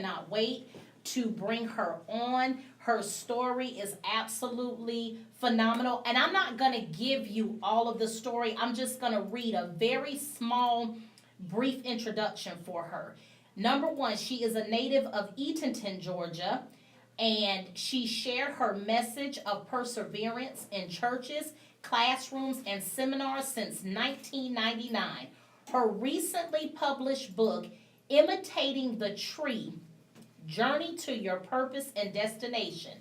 cannot wait to bring her on. Her story is absolutely phenomenal. And I'm not going to give you all of the story. I'm just going to read a very small, brief introduction for her. Number one, she is a native of Eatonton, Georgia, and she shared her message of perseverance in churches, classrooms, and seminars since 1999. Her recently published book, Imitating the Tree: Journey to Your Purpose and Destination,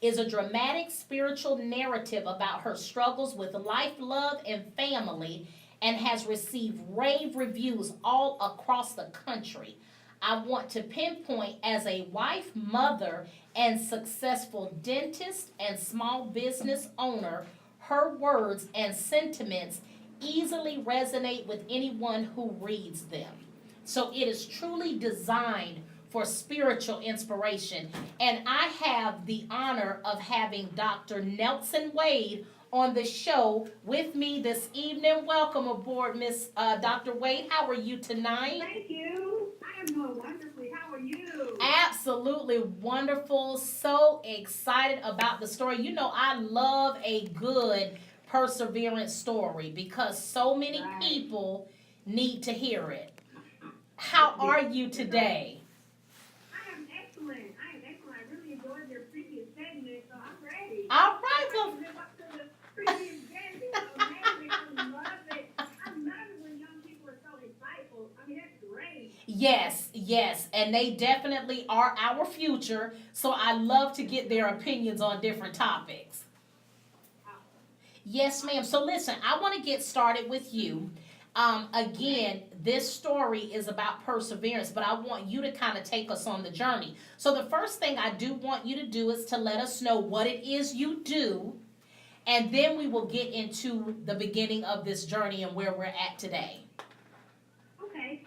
is a dramatic spiritual narrative about her struggles with life, love, and family, and has received rave reviews all across the country. I want to pinpoint, as a wife, mother, and successful dentist and small business owner, her words and sentiments easily resonate with anyone who reads them. So it is truly designed for spiritual inspiration. And I have the honor of having Dr. NelsonWade on the show with me this evening. Welcome aboard, Miss Dr. Wade. How are you tonight? Thank you. I am doing wonderfully. How are you? Absolutely wonderful. So excited about the story. You know, I love a good perseverance story because so many people need to hear it. How are you today? I am excellent. I really enjoyed your previous segment, so I'm ready. All right, I well, can live up to the previous guest. It's amazing. I love it. I love it when young people are so insightful. I mean, that's great. yes, and they definitely are our future. So I love to get their opinions on different topics. Yes, ma'am. So listen, I want to get started with you. Again, this story is about perseverance, but I want you to kind of take us on the journey. So the first thing I do want you to do is to let us know what it is you do, and then we will get into the beginning of this journey and where we're at today. Okay.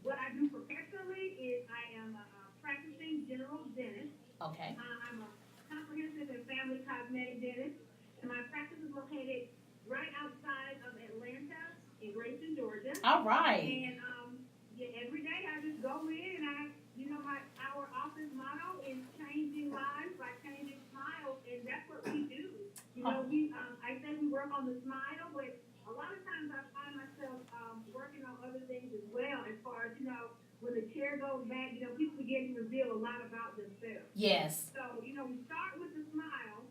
What I do professionally is I am a practicing general dentist. Okay. I'm a comprehensive and family cosmetic dentist, and my practice is located right outside of Atlanta in Grayson, Georgia. All right. And yeah, every day I just go in and our office motto is changing lives by changing smiles, and that's what we do. You know, I say we work on the smile, but a lot of times I find myself working on other things as well. As far as when the chair goes back, people begin to reveal a lot about themselves. Yes. So we start with the smile,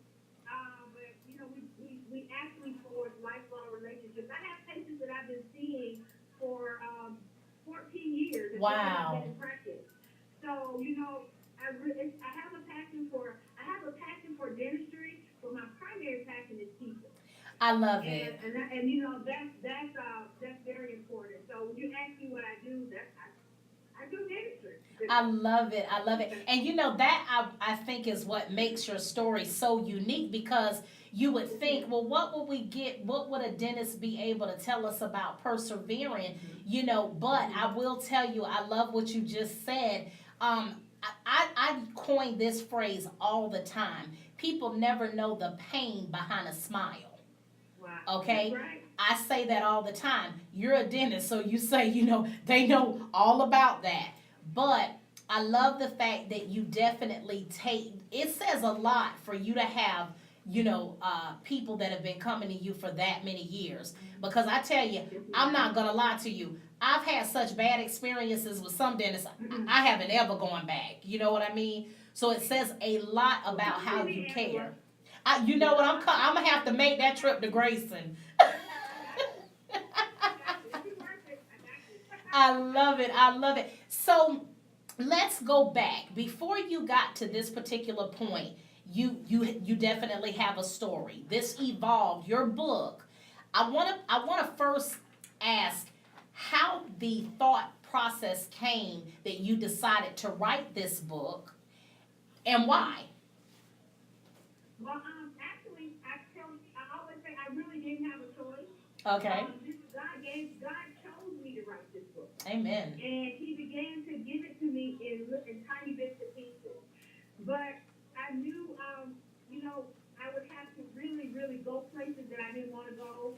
but we actually forge lifelong relationships. I have patients that I've been seeing for 14 years. Wow. I've been in practice. So I have a passion for dentistry, but my primary passion is people. I love it. And that's very important. So when you ask me what I do, I do dentistry. I love it. I love it. And that I think is what makes your story so unique, because you would think, well, what would we get? What would a dentist be able to tell us about persevering? But I will tell you, I love what you just said. I coin this phrase all the time. People never know the pain behind a smile. Wow. Okay? That's right. I say that all the time. You're a dentist, so you say, they know all about that. But I love the fact that you definitely it says a lot for you to have, people that have been coming to you for that many years. Because I tell you, I'm not going to lie to you. I've had such bad experiences with some dentists, I haven't ever gone back. You know what I mean? So it says a lot about how you care. You know what? I'm going to have to make that trip to Grayson. I love it. I love it. So let's go back. Before you got to this particular point, you definitely have a story. This evolved. Your book. I want to first ask how the thought process came that you decided to write this book, and why. Well, actually, I always say I really didn't have a choice. Okay. God chose me to write this book. Amen. And He began to give it to me in tiny bits and pieces. But I knew, I would have to really, really go places that I didn't want to go.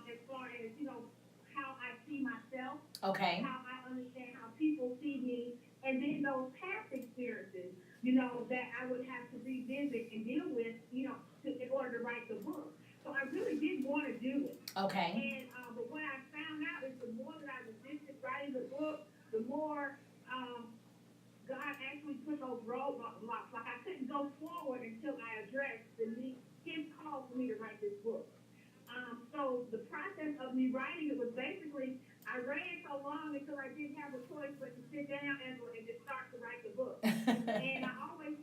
As far as how I see myself. Okay. How I understand how people see me, and then those those past experiences, that I would have to revisit and deal with, in order to write the book. So I really did want to do it. Okay. And but what I found out is the more that I resisted writing the book, the more God actually put those roadblocks. Like I couldn't go forward until I addressed His call for me to write this book. So the process of me writing it was basically I ran so long until I didn't have a choice but to sit down and just start to write the book. And I always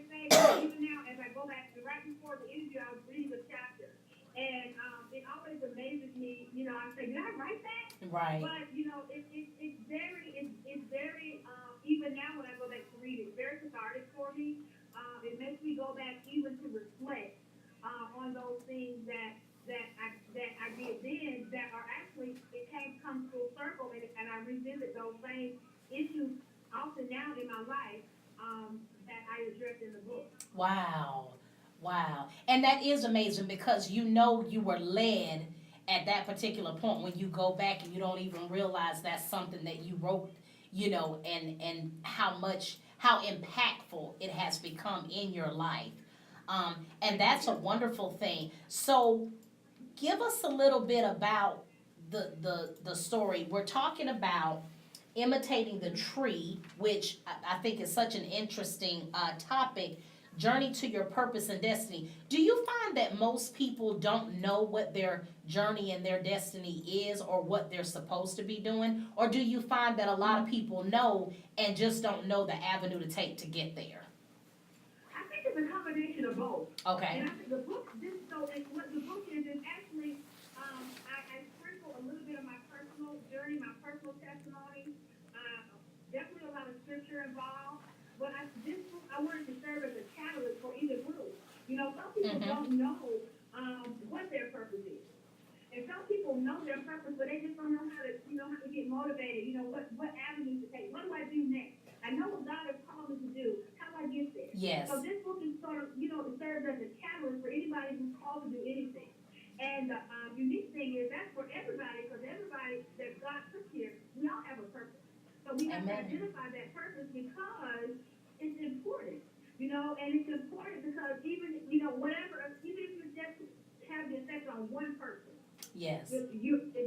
say even now as I go back to right before the interview I was reading the chapter. And it always amazes me, I say, did I write that? Right. But it's very even now when I go back to read it, it's very cathartic for me. It makes me go back even to reflect on those things that I did then that are actually it comes full circle and I revisit those same issues often now in my life that I addressed in the book. Wow. Wow. And that is amazing because you were led at that particular point when you go back and you don't even realize that's something that you wrote, and how impactful it has become in your life. And that's a wonderful thing. So give us a little bit about the story. We're talking about imitating the tree, which I think is such an interesting topic. Journey to your purpose and destiny. Do you find that most people don't know what their journey and their destiny is or what they're supposed to be doing? Or do you find that a lot of people know and just don't know the avenue to take to get there? I think it's a combination of both. Okay. And I think the book, what the book is actually, I sprinkle a little bit of my personal journey, my personal testimony, definitely a lot of scripture involved. But this book, I wanted to serve as a catalyst for either group. Some people don't know what their purpose is. And some people know their purpose, but they just don't know how to get motivated, what avenues to take. What do I do next? I know what God has called me to do. How do I get there? Yes. So this book is sort of, it serves as a catalyst for anybody who's called to do anything. And the unique thing is that's for everybody, because everybody that God took here, we all have a purpose. So we have to identify that purpose because it's important, and it's important because even, whatever, even if you just have the effect on one person. Yes. If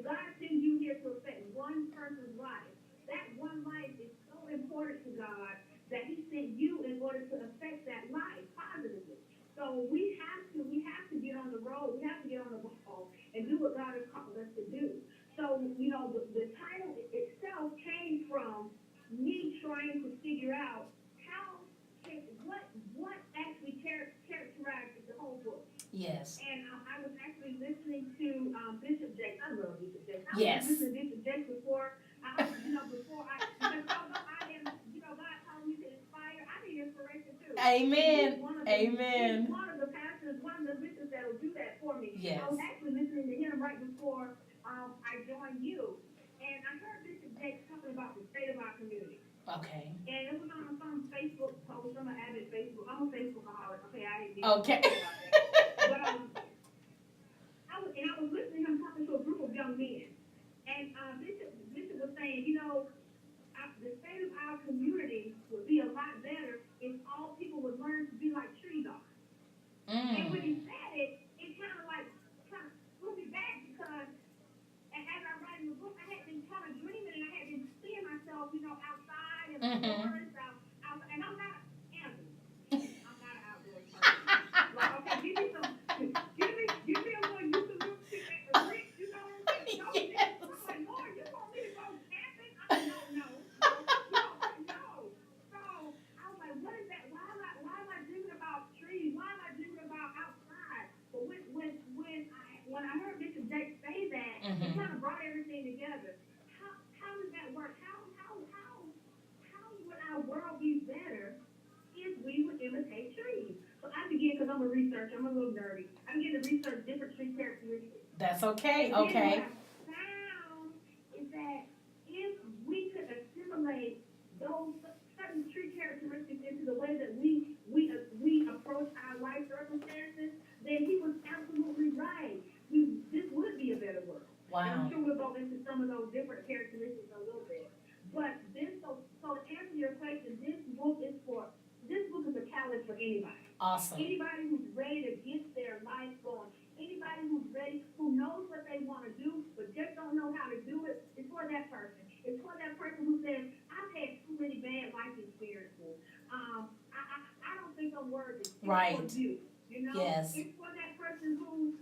God sends you here to affect one person's life, that one life is so important to God that He sent you in order to affect that life positively. So we have to get on the road, we have to get on the ball and do what God has called us to do. So, the title itself came from me trying to figure out what actually characterizes the whole book. Yes. And I was actually listening to Bishop Jakes. I love Bishop Jakes. I Yes. was listening to Bishop Jakes before because although I am, God told me to inspire, I need inspiration too. Amen. He's one of the pastors, one of the bishops that will do that for me. Yes. I was actually listening to him right before I joined you. And I heard Bishop Jakes talking about the state of our community. Okay. And it was on some Facebook post, I'm an avid Facebook. I'm a Facebookaholic. Okay, I didn't Okay. about that. But I was listening to him talking to a group of young men. And Bishop was saying, the state of our community would be a lot better if all people would learn to be like trees are. And when he said it, it kind of put me back because and as I'm writing the book, I had been kind of dreaming and I had been seeing myself, outside in the forest, and I'm not an animal. I'm not an outdoors person. Like, okay, give me a little eucalyptus and a brick, you know what I'm saying? I'm like, Lord, you want me to go camping? I'm like, no. So I was like, what is that? Why am I dreaming about trees? Why am I dreaming about outside? But when I heard Bishop Jakes say that, it kind of brought everything together. How does that work? How would our world be better if we would imitate trees? So I began, because I'm a researcher, I'm a little nerdy. I began to research different tree characteristics. That's okay. And Okay. what I found is that if we could assimilate those certain tree characteristics into the way that we approach our life circumstances, then he was absolutely right. This would be a better world. Wow. And I'm sure we'll go into some of those different characteristics a little bit. But then, so that this book is a catalyst for anybody. Awesome. Anybody who's ready to get their life going. Anybody who's ready, who knows what they want to do, but just don't know how to do it. It's for that person. It's for that person who says, I've had too many bad life experiences. I don't think I'm worthy. It's Right. for you. You know? Yes. It's for that person who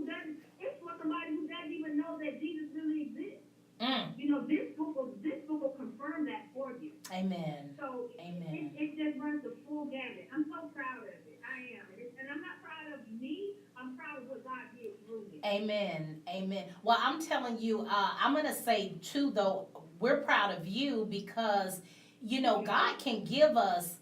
doesn't, it's for somebody who doesn't even know that Jesus really exists. You know, this book will confirm that for you. Amen. So Amen. it just runs the full gamut. I'm so proud of it. I am. And I'm not proud of me. I'm proud of what God did through me. Amen. Amen. Well, I'm telling you, I'm going to say too, though, we're proud of you because, you know, God can give us,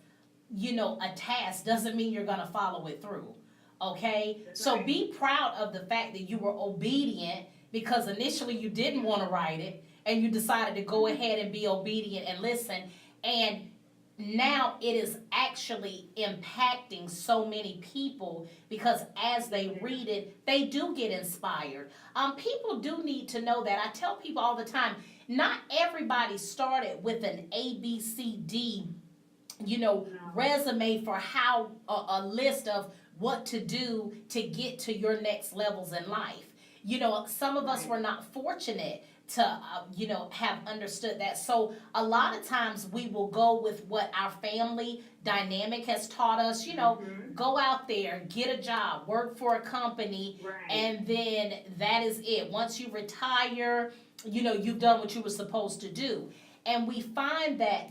you know, a task doesn't mean you're going to follow it through. Okay? That's So right. be proud of the fact that you were obedient because initially you didn't want to write it and you decided to go ahead and be obedient and listen. And now it is actually impacting so many people because as they read it, they do get inspired. People do need to know that. I tell people all the time, not everybody started with an ABCD, you know, resume for how a list of what to do to get to your next levels in life. You know, some of us were not fortunate to, you know, have understood that. So a lot of times we will go with what our family dynamic has taught us, you know, go out there, get a job, work for a company, and then that is it. Once you retire, you know, you've done what you were supposed to do. And we find that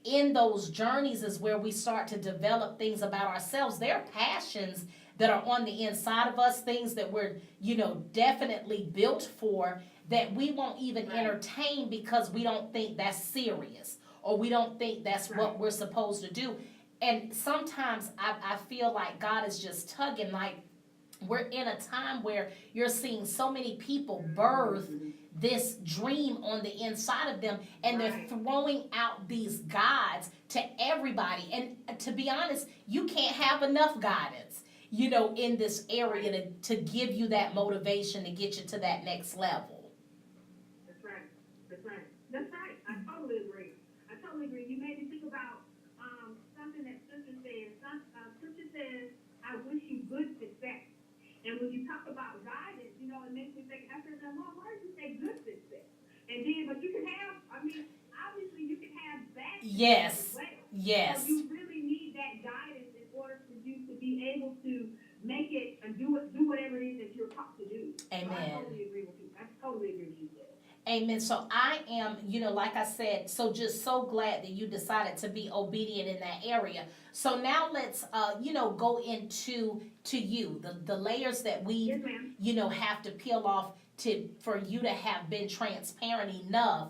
in those journeys is where we start to develop things about ourselves. There are passions that are on the inside of us, things that we're, you know, definitely built for that we won't even entertain because we don't think that's serious or we don't think that's what we're supposed to do. And sometimes I feel like God is just tugging, like we're in a time where you're seeing so many people birth this dream on the inside of them and they're throwing out these guides to everybody. And to be honest, you can't have enough guidance, you know, in this area to give you that motivation to get you to that next level. That's right. That's right. That's right. I totally agree. You made me think about something that Sister says. Sister says, I wish you good success. And when you talk about guidance, you know, it makes me think, I said, Mom, why did you say good success? And then, but you can have, I mean, obviously you can have bad success as well. Yes. So you really need that guidance in order for you to be able to make it and do whatever it is that you're taught to do. Amen. So I totally agree with you. Amen. So I am, you know, like I said, so just so glad that you decided to be obedient in that area. So now let's, you know, go into you, the layers that we, Yes, ma'am. you know, have to peel off for you to have been transparent enough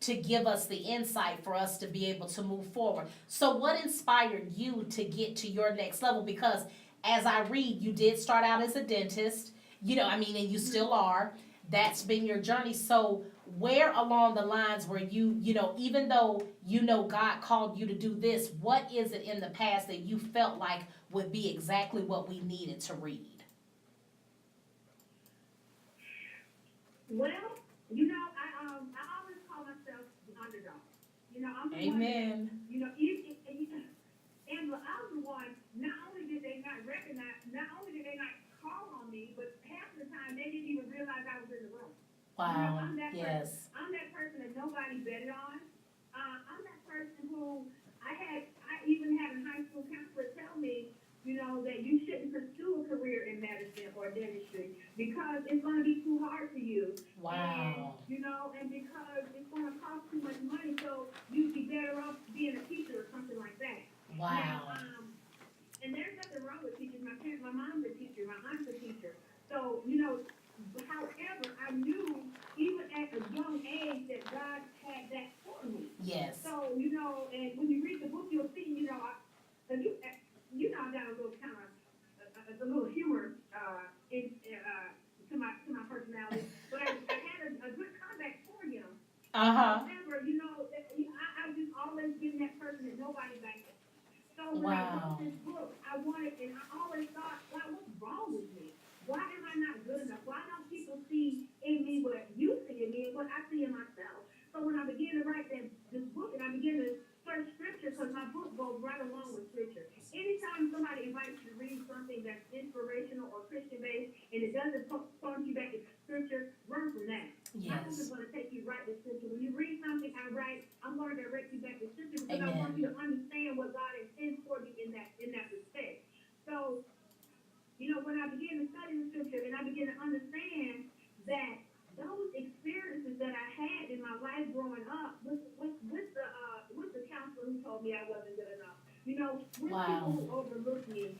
to give us the insight for us to be able to move forward. So what inspired you to get to your next level? Because as I read, you did start out as a dentist, you know, I mean, and you still are. That's been your journey. So where along the lines where you know, even though you know God called you to do this, what is it in the past that you felt like would be exactly what we needed to read? Well, you know, I always call myself the underdog. You know, I'm the one that, you know, Angela, I was the one, not only did they not call on me, but half the time they didn't even realize I was in the room. Wow. You know, I'm that yes. person. I'm that person that nobody betted on. I'm that person who I even had a high school counselor tell me, you know, that you shouldn't pursue a career in medicine or dentistry because it's going to be too hard for you. Wow. And, you know, and because it's going to cost too much money, so you'd be better off being a teacher or something like that. Wow. Now, and there's nothing wrong with teachers. My mom's a teacher, my aunt's a teacher. So, you know, however, I knew even at a young age that God had that for me. Yes. So, you know, and when you read the book, you'll see, you know, you know, I got a little kind of a little humor to my personality, but I had a good comeback for him. However, you know, I've just always been that person that nobody backed up. So when I wrote this book, I always thought, God, what's wrong with me? Why am I not good enough? Why don't people see in me what you see in me and what I see in myself? So when I began to write this book and I began to search goes right along with scripture. Anytime somebody invites you to read something that's inspirational or Christian-based, and it doesn't point you back to scripture, run from that. My book is Yes. going to take you right to scripture. When you read something I write, I'm going to direct you back to scripture because I want Amen. you to understand what God intends for you in that respect. So, when I began to study the scripture and I began to understand that those experiences that I had in my life growing up with the counselor who told me I wasn't good enough, with people who overlooked me,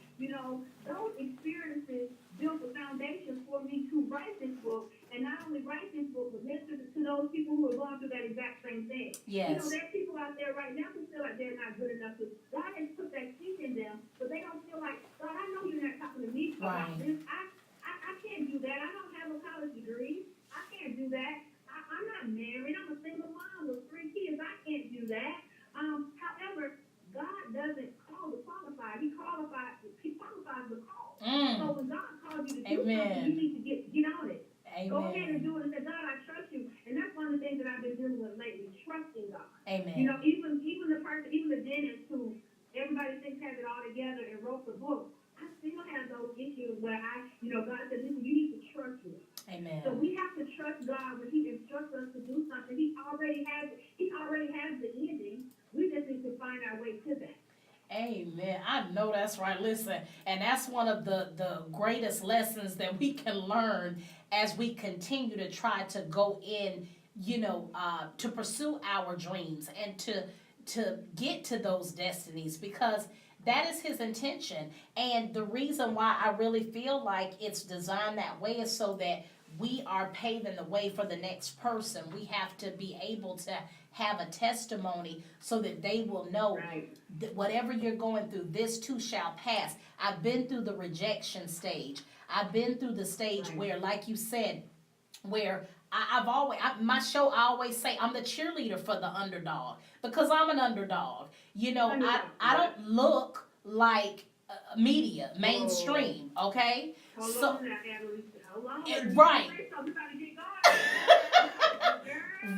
those experiences built a foundation for me to write this book, and not only write this book, but minister to those people who are going through that exact same thing. Yes. There are people out there right now who feel like they're not good enough. God has put that seed in them, but they don't feel like, God, I know you're not talking to me about this. I can't do that. I don't have a college degree. I can't do that. I'm not married. I'm a single mom with 3 kids. I can't do that. However, God doesn't call the qualified. He qualifies the call. So when God calls you to do something, you need to get on it. Amen. Go ahead and do it and say, God, I trust you. And that's one of the things that I've been dealing with lately, trusting God. Amen. Even the dentist who everybody thinks has it all together and wrote the book, I still have those issues where God said, listen, you need to trust me. Amen. So we have to trust God when He instructs us to do something. He already has the ending. We just need to find our way to that. Amen. I know that's right. Listen, and that's one of the greatest lessons that we can learn as we continue to try to go in, to pursue our dreams and to get to those destinies, because that is His intention. And the reason why I really feel like it's designed that way is so that we are paving the way for the next person. We have to be able to have a testimony so that they will know that whatever you're going through, this too shall pass. I've been through the rejection stage. I've been through the stage where, like you said, where I always say I'm the cheerleader for the underdog, because I'm an underdog. I don't look like media mainstream, okay? Right.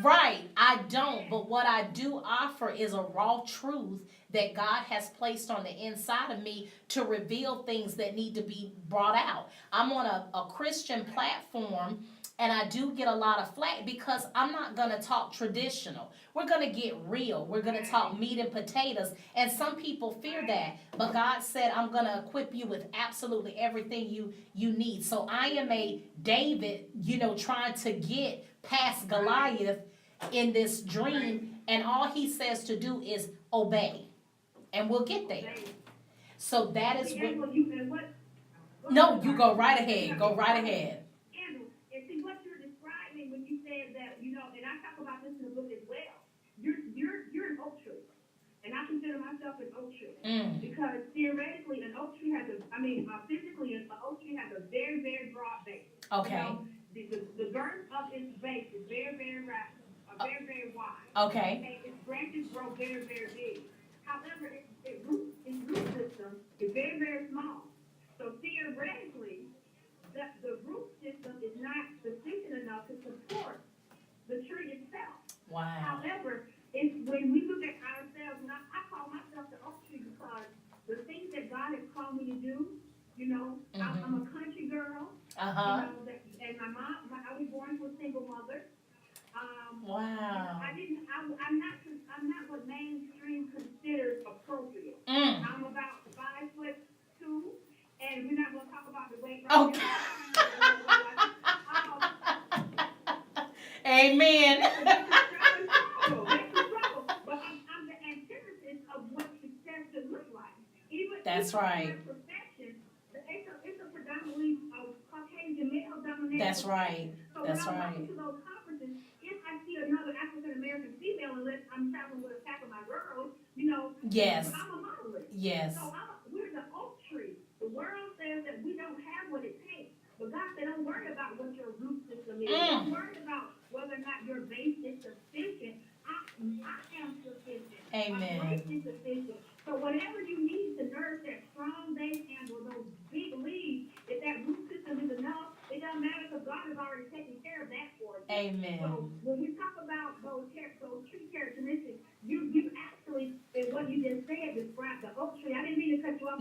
Right, I don't, but what I do offer is a raw truth that God has placed on the inside of me to reveal things that need to be brought out. I'm on a Christian platform, and I do get a lot of flack because I'm not going to talk traditional. We're going to get real. We're going to talk meat and potatoes, and some people fear that. But God said, I'm going to equip you with absolutely everything you need. So I am a David, trying to get past Goliath in this dream, and all he says to do is obey, and we'll get there. So that is what... No, you go right ahead. Go right ahead. And see what you're describing when you said that, and I talk about this in the book as well. You're an oak tree, and I consider myself an oak tree because theoretically, an oak tree physically, an oak tree has a very, very broad base. Okay. The girth of its base is very, very rapid, very, very wide. Okay. And its branches grow very, very big. However, its root system is very, very small. So theoretically, the root system is not sufficient enough to support the tree itself. Wow. However, when we look at ourselves, and I call myself the oak tree because the things that God has called me to do, I'm a country girl. And my mom, I was born to a single mother. Wow. I'm not what mainstream considers appropriate. I'm about 5'2", and we're not going to talk about the weight right Okay. now. Amen. But I'm the antithesis of what success should look like. That's right. Profession, it's a predominantly Caucasian male dominated. That's right. So That's when I right. walk into those conferences, if I see another African American female, unless I'm traveling with a pack of my girls, Yes. I'm a model. Yes. So we're the oak tree. The world says that we don't have what it takes. But God said, don't worry about what your root system is. Don't worry about whether or not your base is sufficient. I am sufficient. Amen. My grace is sufficient. So whatever you need to nourish that strong base and or those big leaves, if that root system is enough, it doesn't matter because God has already taken care of that for you. Amen. So when we talk about those tree characteristics, you actually, in what you just said, cut you off.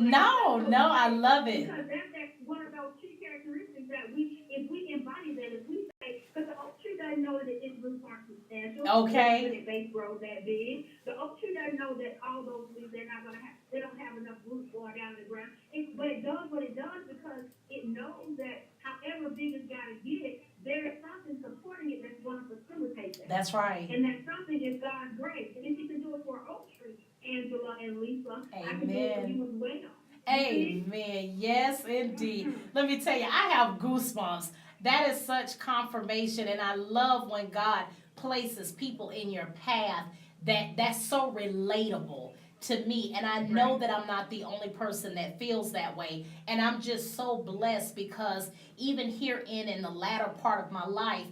No, I love it. Because that's one of those key characteristics that if we embody that, if we say, because the oak tree doesn't know that its roots aren't substantial. Okay. When its base grows that big. The oak tree doesn't know that all those leaves, they don't have enough roots going down in the ground. But it does what it does because it knows that however big it's got to get, there is something supporting it that's going to facilitate that. That's right. And that something is God's grace. And if you can do it for an oak tree, Angela and Lisa, I can do it for you as well. Amen. Yes, indeed. Let me tell you, I have goosebumps. That is such confirmation, and I love when God places people in your path that's so relatable to me, and I know that I'm not the only person that feels that way, and I'm just so blessed because even here in the latter part of my life,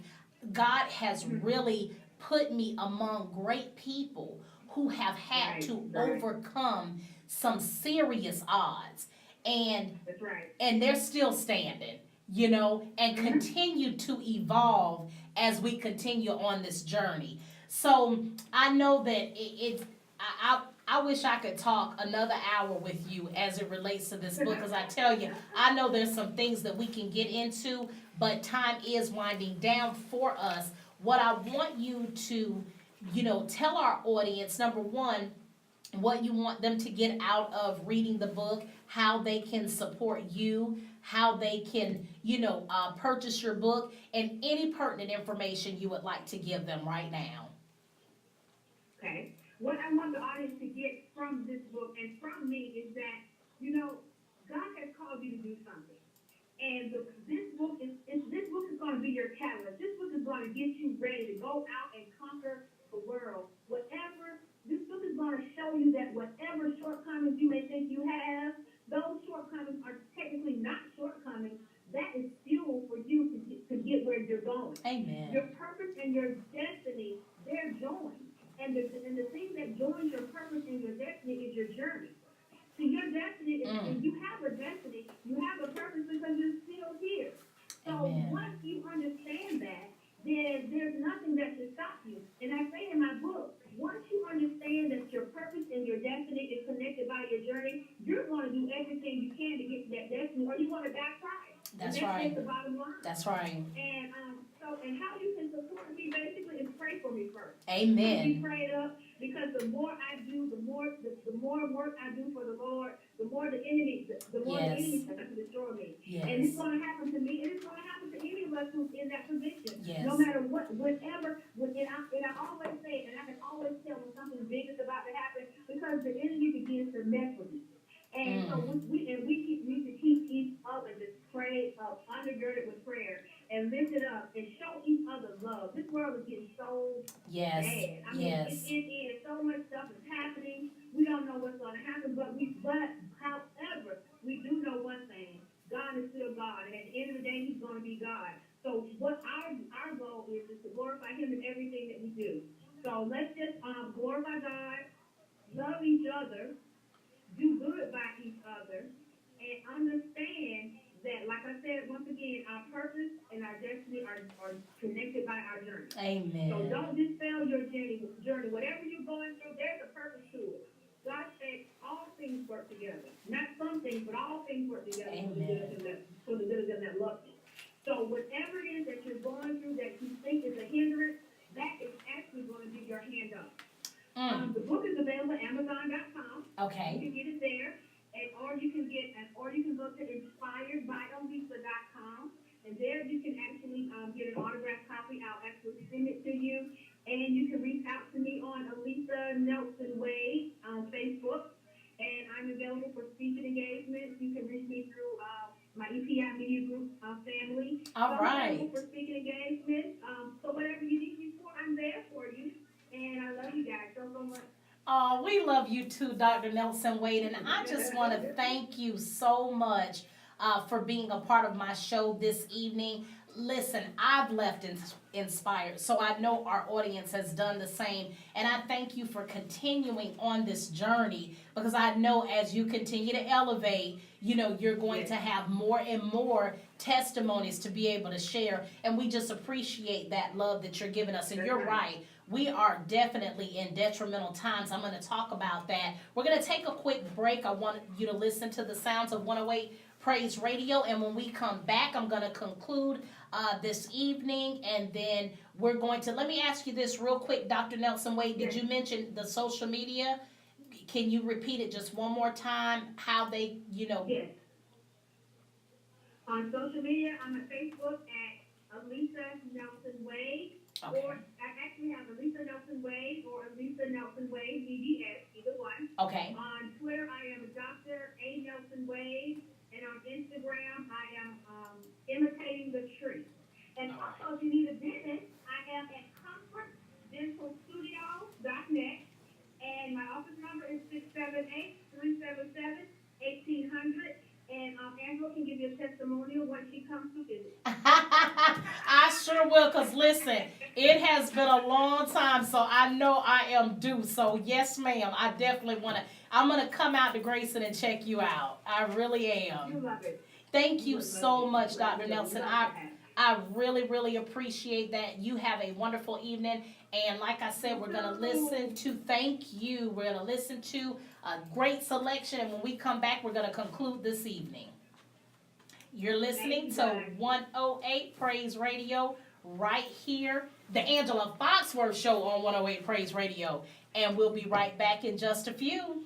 God has really put me among great people who have had to overcome some serious odds, and and they're still standing, and continue to evolve as we continue on this journey. So I know that I wish I could talk another hour with you as it relates to this book, because I tell you, I know there's some things that we can get into, but time is winding down for us. What I want you to, tell our audience, number one, what you want them to get out of reading the book, how they can support you, how they can, purchase your book, and any pertinent information you would like to give them right now. Okay. What I want the audience to get from this book and from me is that, God has called you to do something. And this book is going to be your catalyst. This book is going to get you ready to go out and conquer the world. This book is going to show you that whatever shortcomings you may think you have, those shortcomings are technically not shortcomings. That is fuel for you to get where you're going. Amen. Your purpose and your destiny, they're joined. And the thing that joins your purpose and your destiny is your journey. So your destiny is, and you have a destiny, you have a purpose because you're still here. So once you understand that, then there's nothing that should stop you. And I say in my book, once you understand that your purpose and your destiny is connected by your journey, you're going to do everything you can to get to that destiny, or you're going to die trying. That's right. That's the bottom line. That's right. And how you can support me basically is pray for me first. Amen. Be prayed up, because the more I do, the more work I do for the Lord, the more the enemy tries to destroy me. Yes. And it's going to happen to me, and it's going to happen to any of us who's in that position. Yes. No matter what, and I always say, and I can always tell when something big is about to happen, because the enemy begins to mess with me. And so we need to keep each other just prayed up, undergirded with prayer, and lift it up and show each other love. This world is getting so bad. I mean, it's so much stuff is happening. We don't know what's going to happen, but however, we do know one thing: God is still God, and at the end of the day, He's going to be God. So what our goal is to glorify Him in everything that we do. So let's just glorify God, love each other, do good by each other, and understand that, like I said, once again, our purpose and our destiny are connected by our journey. Amen. So don't dispel your journey. Whatever you're going through, there's a purpose to it. God said all things work together. Not some things, but all things work together for the good of them that love you. So whatever it is that you're going through that you think is a hindrance, that is actually going to be your hand up. The book is available at Amazon.com. Okay. You can get it there. Or you can go to inspiredbyolisa.com, and there you can actually get an autographed copy. I'll actually send it to you, and you can reach out to me on Dr NelsonWade on Facebook, and I'm available for speaking engagements. You can reach me through my EPI Media Group family. All right. I'm available for speaking engagements. So whatever you need me for, I'm there for you, and I love you guys so much. Oh, we love you too, Dr. NelsonWade, and I just want to thank you so much for being a part of my show this evening. Listen, I've left inspired, so I know our audience has done the same, and I thank you for continuing on this journey, because I know as you continue to elevate, you're going to have more and more testimonies to be able to share, and we just appreciate that love that you're giving us. And you're right. We are definitely in detrimental times. I'm going to talk about that. We're going to take a quick break. I want you to listen to the sounds of 108 Praise Radio. And when we come back, I'm going to conclude this evening. And then we're going to, let me ask you this real quick, Dr. Nelson Wade. Did you mention the social media? Can you repeat it just one more time? How they, Yes. On social media, I'm on Facebook at Elisa Nelson Wade. Okay. Or I actually have Elisa Nelson Wade or Elisa Nelson Wade, BDS, either one. Okay. On Twitter, I am Dr. A. Nelson Wade. And on Instagram, I am imitating the tree. And also, if you need a dentist, I am at comfortdentalstudio.net. And my office number is 678-377-1800. And Angela can give you a testimonial when she comes to visit. I sure will, because listen, it has been a long time, so I know I am due. So, yes, ma'am, I definitely I'm going to come out to Grayson and check you out. I really am. You love it. Thank you so much, Dr. Nelson. I really, really appreciate that. You have a wonderful evening. And like I said, we're going to listen to, thank you. We're going to listen to a great selection. And when we come back, we're going to conclude this evening. You're listening to 108 Praise Radio right here. The Angela Foxworth Show on 108 Praise Radio. And we'll be right back in just a few.